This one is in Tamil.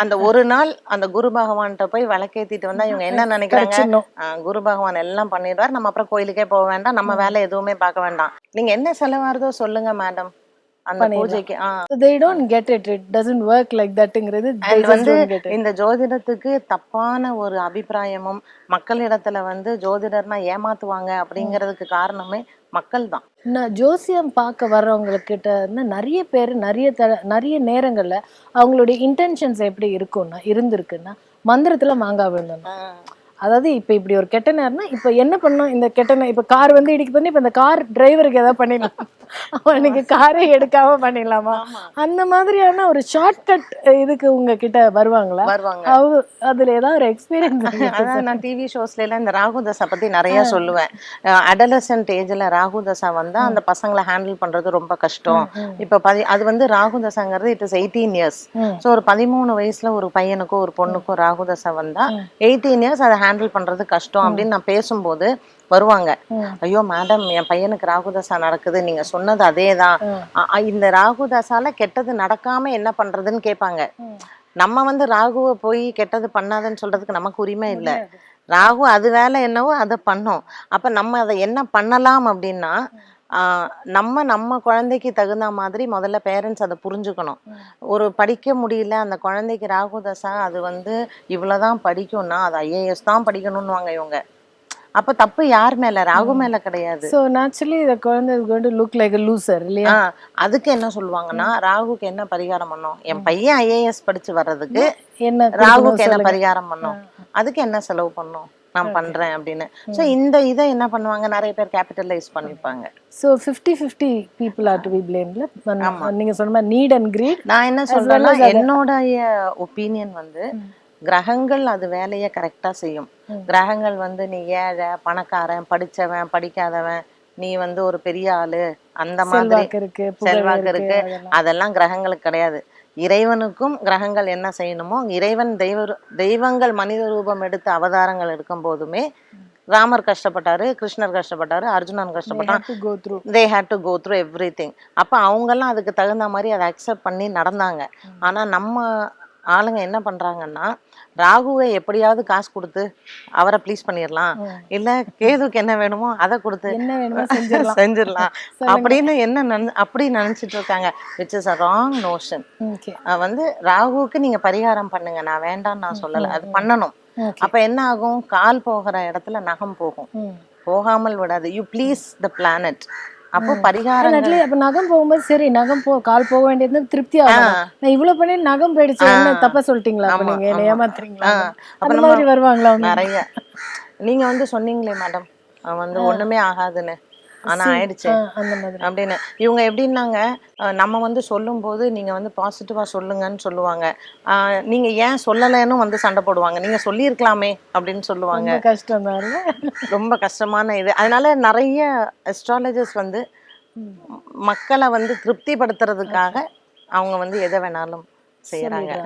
அந்த ஒரு நாள் அந்த குரு பகவான்கிட்ட போய் விளக்கேத்திட்டு வந்தா இவங்க என்ன நினைக்கிறாங்க, குரு பகவான் எல்லாம் பண்ணிடுவார், நம்ம அப்புறம் கோயிலுக்கே போக வேண்டாம், நம்ம வேலை எதுவுமே பார்க்க வேண்டாம். நீங்க என்ன செலவாகுதோ சொல்லுங்க மேடம், அந்த பூஜைக்கு. they don't get it, it doesn't work like thatங்கிறது. அண்ட் வந்து இந்த ஜோதிடத்துக்கு தப்பான ஒரு அபிப்பிராயமும் மக்களிடத்துல வந்து ஜோதிடர்னா ஏமாத்துவாங்க அப்படிங்கிறதுக்கு காரணமே மக்கள் தான். நான் ஜோசியம் பார்க்க வர்றவங்கக்கிட்ட நிறைய பேர் நிறைய நேரங்கள்ல அவங்களுடைய இன்டென்ஷன்ஸ் எப்படி இருந்திருக்குன்னா மந்திரத்துல மாங்காய் விழுந்தணும். அதாவது இப்போ இப்படி ஒரு கெட்ட நேரம்னா இப்போ என்ன பண்ணணும், இந்த கெட்ட இப்போ கார் வந்து இடிக்க பண்ணி இப்போ இந்த கார் டிரைவருக்கு ஏதாவது பண்ணிடலாம், அவனுக்கு காரே எடுக்காம பண்ணிடலாமா, அந்த மாதிரியான ஒரு ஷார்ட்கட் இதுக்கு உங்ககிட்ட வருவாங்களா? அதுல ஏதாவது ஒரு எக்ஸ்பீரியன்ஸ்? அதான் நான் டிவி ஷோஸ்ல எல்லாம் இந்த ராகுதசா பத்தி நிறைய சொல்லுவேன். அடலசன்ட் ஏஜ்ல ராகுதசா வந்தா அந்த பசங்களை ஹேண்டில் பண்றது ரொம்ப கஷ்டம். இப்ப அது வந்து ராகுதசாங்கிறது இட் இஸ் 18 இயர்ஸ். ஸோ ஒரு 13 வயசுல ஒரு பையனுக்கோ ஒரு பொண்ணுக்கோ ராகுதசா வந்தா 18 இயர்ஸ் அதை ஹேண்டில் பண்றது கஷ்டம் அப்படின்னு நான் பேசும்போது வருவாங்க, ஐயோ மேடம் என் பையனுக்கு ராகுதசா நடக்குது, நீங்க சொன்னது அதேதான், இந்த ராகுதசால கெட்டது நடக்காம என்ன பண்றதுன்னு கேட்பாங்க. நம்ம வந்து ராகுவை போய் கெட்டது பண்ணாதுன்னு சொல்றதுக்கு நமக்கு உரிமை இல்லை. ராகு அது வேலை என்னவோ அதை பண்ணோம். அப்ப நம்ம அதை என்ன பண்ணலாம் அப்படின்னா, நம்ம குழந்தைக்கு தகுந்த மாதிரி முதல்ல பேரண்ட்ஸ் அதை புரிஞ்சுக்கணும். ஒரு படிக்க முடியல அந்த குழந்தைக்கு ராகுதசா, அது வந்து இவ்வளவுதான் படிக்கும்னா அது IAS தான் படிக்கணும்னு வாங்க இவங்க. அப்ப தப்பு யார் மேல? ராகு மேல கிடையாது. சோ naturally the குழந்தை is going to look like a loser இல்லையா? அதுக்கு என்ன சொல்லுவாங்கன்னா, ராகுக்கு என்ன பரிகாரம் பண்ணோம், என் பையன் IAS படிச்சு வர்றதுக்கு என்ன ராகுக்கு என்ன பரிகாரம் பண்ணோம், அதுக்கு என்ன செலவு பண்ணோம், நான் பண்றேன் அப்படின்னு. சோ இந்த இதை என்ன பண்ணுவாங்க, நிறைய பேர் கேபிட்டலைஸ் பண்ணிப்பாங்க. So 50-50 people are to be blamed. நீங்க சொன்ன மாதிரி need and greed. நான் என்ன சொல்றேன்னா, என்னோட ஒப்பீனியன் வந்து கிரகங்கள் அது வேலையை கரெக்டா செய்யும். கிரகங்கள் வந்து நீ ஏழை பணக்காரன் படிச்சவன் படிக்காதவன், நீ வந்து ஒரு பெரிய ஆளு, அந்த மாதிரி செல்வாக்கு இருக்கு, அதெல்லாம் கிரகங்களுக்கு கிடையாது. இறைவனுக்கும் கிரகங்கள் என்ன செய்யணுமோ, இறைவன் தெய்வங்கள் மனித ரூபம் எடுத்து அவதாரங்கள் எடுக்கும் போதுமே ராமர் கஷ்டப்பட்டாரு, கிருஷ்ணர் கஷ்டப்பட்டாரு, Arjunan கஷ்டப்பட்டான், they had to go through everything. அப்ப அவங்கெல்லாம் அதுக்கு தகுந்த மாதிரி அதை அக்செப்ட் பண்ணி நடந்தாங்க. ஆனா நம்ம ஆளுங்க என்ன பண்றாங்கன்னா, ராகுவை எப்படியாவது காசு கொடுத்து அவரை ப்ளீஸ் பண்ணிடலாம், இல்ல கேதுக்கு என்ன வேணுமோ அதை கொடுத்து செஞ்சிடலாம் அப்படின்னு அப்படி நினைச்சிட்டு இருக்காங்க, which is a wrong notion. வந்து ராகுவுக்கு நீங்க பரிகாரம் பண்ணுங்க, நான் வேண்டாம்னு நான் சொல்லல, அது பண்ணணும். அப்ப என்ன ஆகும், கால் போகிற இடத்துல நகம் போகும், போகாமல் விடாது. You please the planet. அப்போ பரிகாரம் அப்ப நகம் போகும்போது சரி நகம் கால் போக வேண்டியது திருப்தி ஆகும், நான் இவ்வளவு பண்ணி நகம் போயிடுச்சு, என்ன தப்பா சொல்லிட்டீங்களா, நீங்க என்ன ஏமாத்துறீங்களா, அந்த மாதிரி வருவாங்களா நிறைய. நீங்க வந்து சொன்னீங்களே மேடம் வந்து ஒண்ணுமே ஆகாதுன்னு, ஆனா ஆயிடுச்சு அப்படின்னு. இவங்க எப்படின்னாங்க, நம்ம வந்து சொல்லும் போது நீங்க வந்து பாசிட்டிவா சொல்லுங்கன்னு சொல்லுவாங்க, நீங்க ஏன் சொல்லலைன்னு வந்து சண்டை போடுவாங்க, நீங்க சொல்லியிருக்கலாமே அப்படின்னு சொல்லுவாங்க. கஷ்டம் தான், ரொம்ப கஷ்டமான இது. அதனால நிறைய அஸ்ட்ராலஜர்ஸ் வந்து மக்களை வந்து திருப்திப்படுத்துறதுக்காக அவங்க வந்து எதை வேணாலும் செய்யறாங்க.